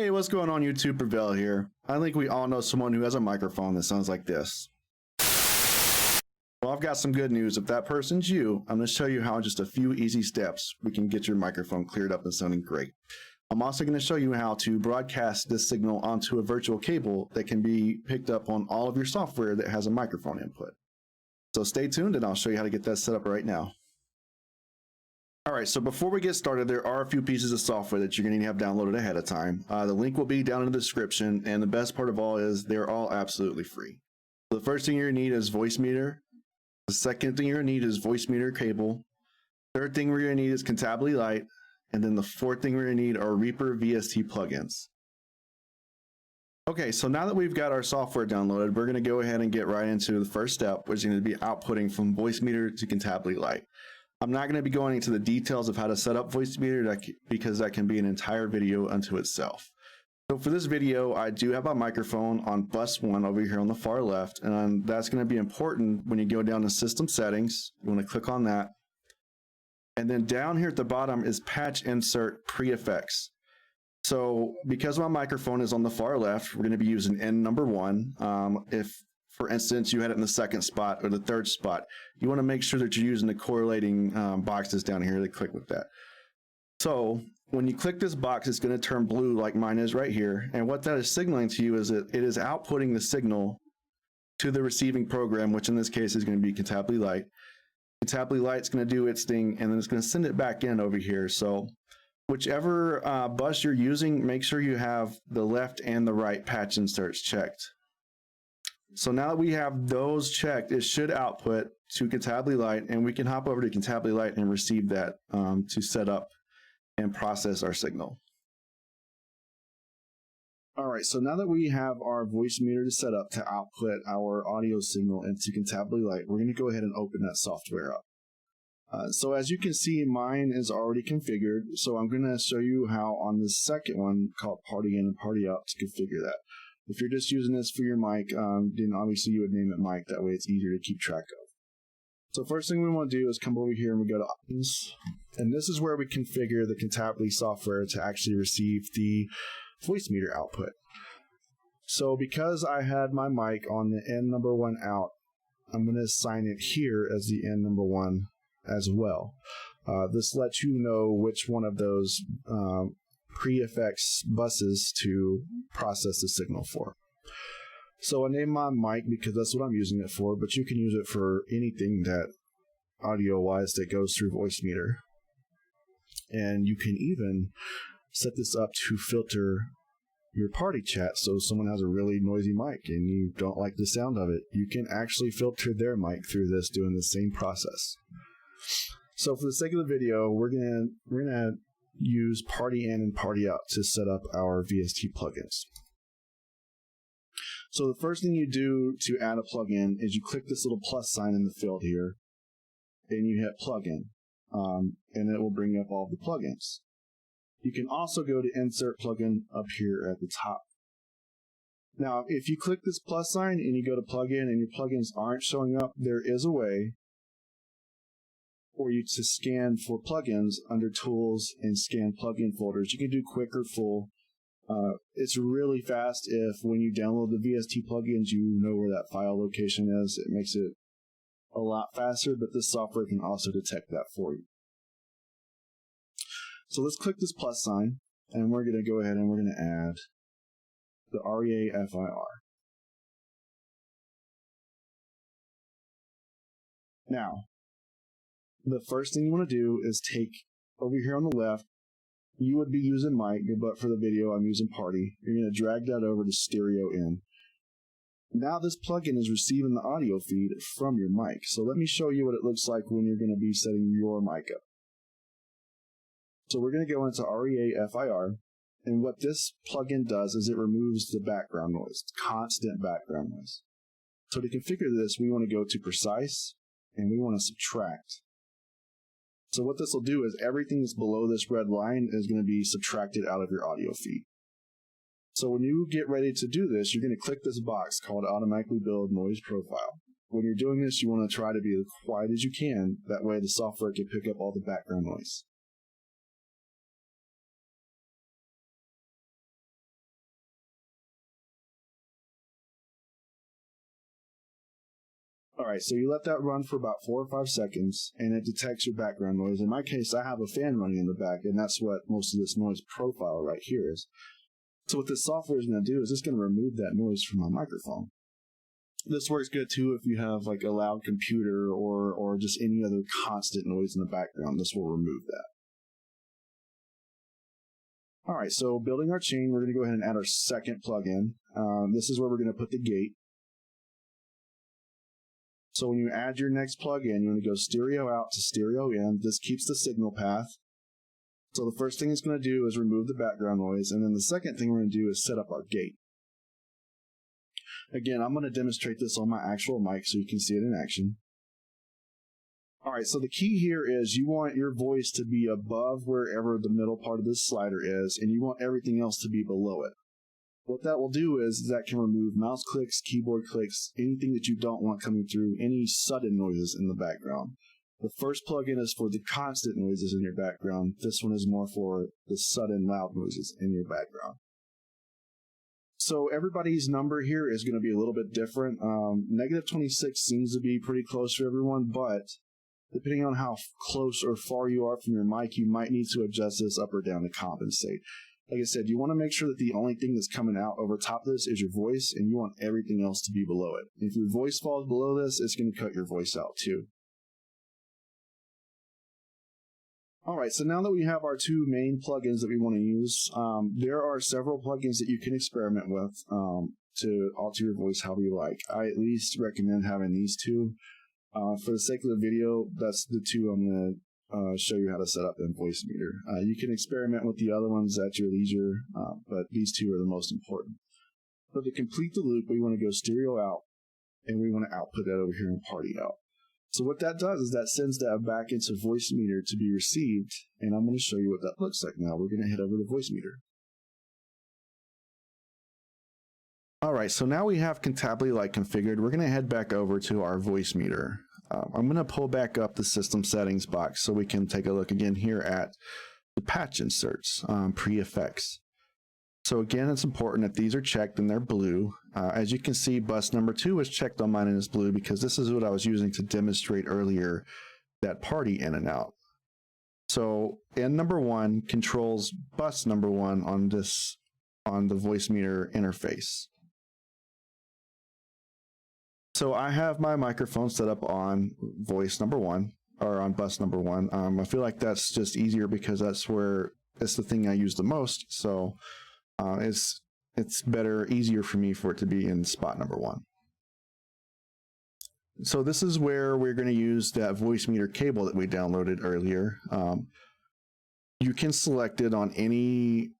Hey, what's going on YouTube? Prevail here. I think we all know someone who has a microphone that sounds like this. Well, I've got some good news. If that person's you, I'm going to show you how in just a few easy steps we can get your microphone cleared up and sounding great. I'm also going to show you how to broadcast this signal onto a virtual cable that can be picked up on all of your software that has a microphone input. So stay tuned and I'll show you how to get that set up right now. All right, so before we get started, there are a few pieces of software that you're going to need to have downloaded ahead of time. The link will be down in the description, and the best part of all is they're all absolutely free. So the first thing you're going to need is Voicemeeter. The second thing you're going to need is Voicemeeter cable. Third thing we're going to need is Cantably Lite. And then the fourth thing we're going to need are Reaper VST plugins. Okay, so now that we've got our software downloaded, we're going to go ahead and get right into the first step, which is going to be outputting from Voicemeeter to Cantably Lite. I'm not going to be going into the details of how to set up Voicemeeter because that can be an entire video unto itself. So for this video, I do have my microphone on bus 1 over here on the far left, and that's going to be important when you go down to System Settings. You want to click on that. And then down here at the bottom is Patch Insert Pre-Effects. So because my microphone is on the far left, we're going to be using N number 1. If for instance, you had it in the second spot or the third spot, you want to make sure that you're using the correlating boxes down here to click with that. So when you click this box, it's going to turn blue like mine is right here. And what that is signaling to you is that it is outputting the signal to the receiving program, which in this case is going to be Cantably Lite. Cantably Lite's going to do its thing, and then it's going to send it back in over here. So whichever bus you're using, make sure you have the left and the right patch inserts checked. So now that we have those checked, it should output to Cantably Lite, and we can hop over to Cantably Lite and receive that to set up and process our signal. All right, so now that we have our Voicemeeter set up to output our audio signal into Cantably Lite, we're going to go ahead and open that software up. So as you can see, mine is already configured, so I'm going to show you how on the second one called Party In and Party Out to configure that. If you're just using this for your mic, then obviously you would name it mic. That way it's easier to keep track of. So first thing we want to do is come over here and we go to Options. And this is where we configure the Cantably software to actually receive the Voicemeeter output. So because I had my mic on the N number 1 out, I'm going to assign it here as the N number 1 as well. This lets you know which one of those pre-effects buses to process the signal for. So I named my mic because that's what I'm using it for, but you can use it for anything that audio-wise that goes through Voicemeeter. And you can even set this up to filter your party chat. So if someone has a really noisy mic and you don't like the sound of it, you can actually filter their mic through this doing the same process. So for the sake of the video, we're gonna use Party In and Party Out to set up our VST plugins. So the first thing you do to add a plugin is you click this little plus sign in the field here, and you hit Plugin, and it will bring up all the plugins. You can also go to Insert Plugin up here at the top. Now, if you click this plus sign and you go to Plugin and your plugins aren't showing up, there is a way for you to scan for plugins under Tools and Scan Plugin folders. You can do Quick or Full. It's really fast if when you download the VST plugins, you know where that file location is. It makes it a lot faster, but this software can also detect that for you. So let's click this plus sign, and we're going to go ahead and we're going to add the REAFIR. Now, the first thing you want to do is take over here on the left, you would be using mic, but for the video I'm using party. You're going to drag that over to stereo in. Now this plugin is receiving the audio feed from your mic. So let me show you what it looks like when you're going to be setting your mic up. So we're going to go into REAFIR, and what this plugin does is it removes the background noise, constant background noise. So to configure this, we want to go to Precise, and we want to subtract. So what this will do is everything that's below this red line is going to be subtracted out of your audio feed. So when you get ready to do this, you're going to click this box called Automatically Build Noise Profile. When you're doing this, you want to try to be as quiet as you can. That way the software can pick up all the background noise. All right, so you let that run for about 4 or 5 seconds, and it detects your background noise. In my case, I have a fan running in the back, and that's what most of this noise profile right here is. So what this software is going to do is it's going to remove that noise from my microphone. This works good too if you have like a loud computer or just any other constant noise in the background. This will remove that. All right, so building our chain, we're going to go ahead and add our second plugin. This is where we're going to put the gate. So when you add your next plugin, you want to go stereo out to stereo in. This keeps the signal path. So the first thing it's going to do is remove the background noise, and then the second thing we're going to do is set up our gate. Again, I'm going to demonstrate this on my actual mic so you can see it in action. All right, so the key here is you want your voice to be above wherever the middle part of this slider is, and you want everything else to be below it. What that will do is that can remove mouse clicks, keyboard clicks, anything that you don't want coming through, any sudden noises in the background. The first plugin is for the constant noises in your background. This one is more for the sudden loud noises in your background. So everybody's number here is going to be a little bit different. Negative 26 seems to be pretty close for everyone, but depending on how close or far you are from your mic, you might need to adjust this up or down to compensate. Like I said, you want to make sure that the only thing that's coming out over top of this is your voice, and you want everything else to be below it. If your voice falls below this, it's going to cut your voice out too. All right, so now that we have our two main plugins that we want to use, there are several plugins that you can experiment with to alter your voice however you like. I at least recommend having these two. For the sake of the video, that's the two I'm going to show you how to set up in Voicemeeter. You can experiment with the other ones at your leisure, but these two are the most important. So to complete the loop, we want to go stereo out, and we want to output that over here in party out. So what that does is that sends that back into Voicemeeter to be received, and I'm going to show you what that looks like now. We're going to head over to Voicemeeter. All right, so now we have Cantably like configured. We're going to head back over to our Voicemeeter. I'm going to pull back up the system settings box so we can take a look again here at the patch inserts, pre-effects. So again, it's important that these are checked and they're blue. As you can see, bus number 2 is checked on mine and is blue because this is what I was using to demonstrate earlier that party in and out. So N number 1 controls bus number 1 on the Voicemeeter interface. So I have my microphone set up on voice number 1, or on bus number 1. I feel like that's just easier because that's where it's the thing I use the most. So it's better, easier for me for it to be in spot number 1. So this is where we're going to use that Voicemeeter cable that we downloaded earlier. You can select it on any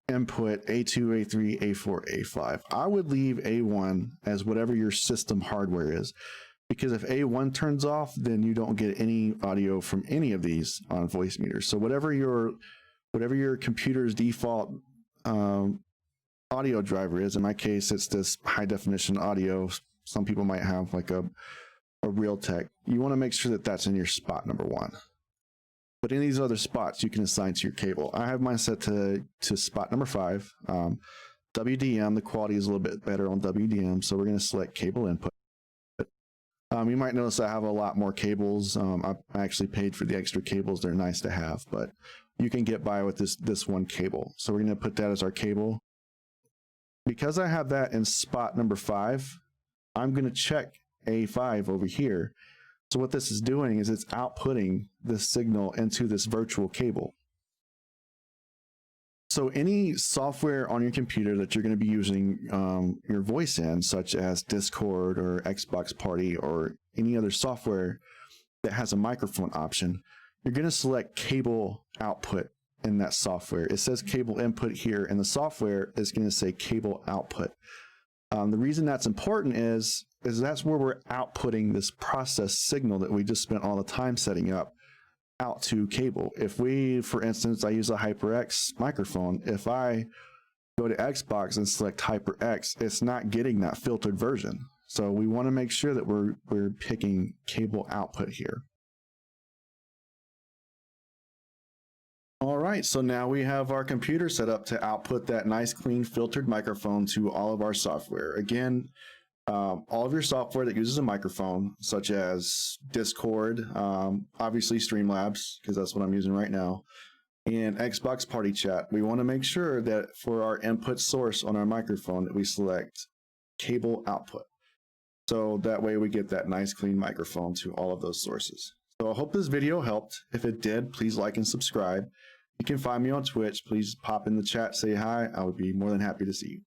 input A2, A3, A4, A5. I would leave A1 as whatever your system hardware is, because if A1 turns off, then you don't get any audio from any of these on Voicemeeter. So whatever your computer's default audio driver is, in my case, it's this high definition audio. Some people might have like a Realtek. You want to make sure that that's in your spot number 1. But in these other spots, you can assign to your cable. I have mine set to spot number 5. WDM, the quality is a little bit better on WDM, so we're going to select cable input. You might notice I have a lot more cables. I actually paid for the extra cables. They're nice to have, but you can get by with this one cable. So we're going to put that as our cable. Because I have that in spot number 5, I'm going to check A5 over here. So what this is doing is it's outputting this signal into this virtual cable. So any software on your computer that you're going to be using your voice in, such as Discord or Xbox Party or any other software that has a microphone option, you're going to select cable output in that software. It says cable input here, and the software is going to say cable output. The reason that's important is that's where we're outputting this process signal that we just spent all the time setting up out to cable. If we, for instance, I use a HyperX microphone, if I go to Xbox and select HyperX, it's not getting that filtered version. So we want to make sure that we're picking cable output here. All right, so now we have our computer set up to output that nice, clean, filtered microphone to all of our software. Again, All of your software that uses a microphone, such as Discord, obviously Streamlabs, because that's what I'm using right now, and Xbox Party Chat. We want to make sure that for our input source on our microphone that we select cable output. So that way we get that nice clean microphone to all of those sources. So I hope this video helped. If it did, please like and subscribe. You can find me on Twitch. Please pop in the chat, say hi. I would be more than happy to see you.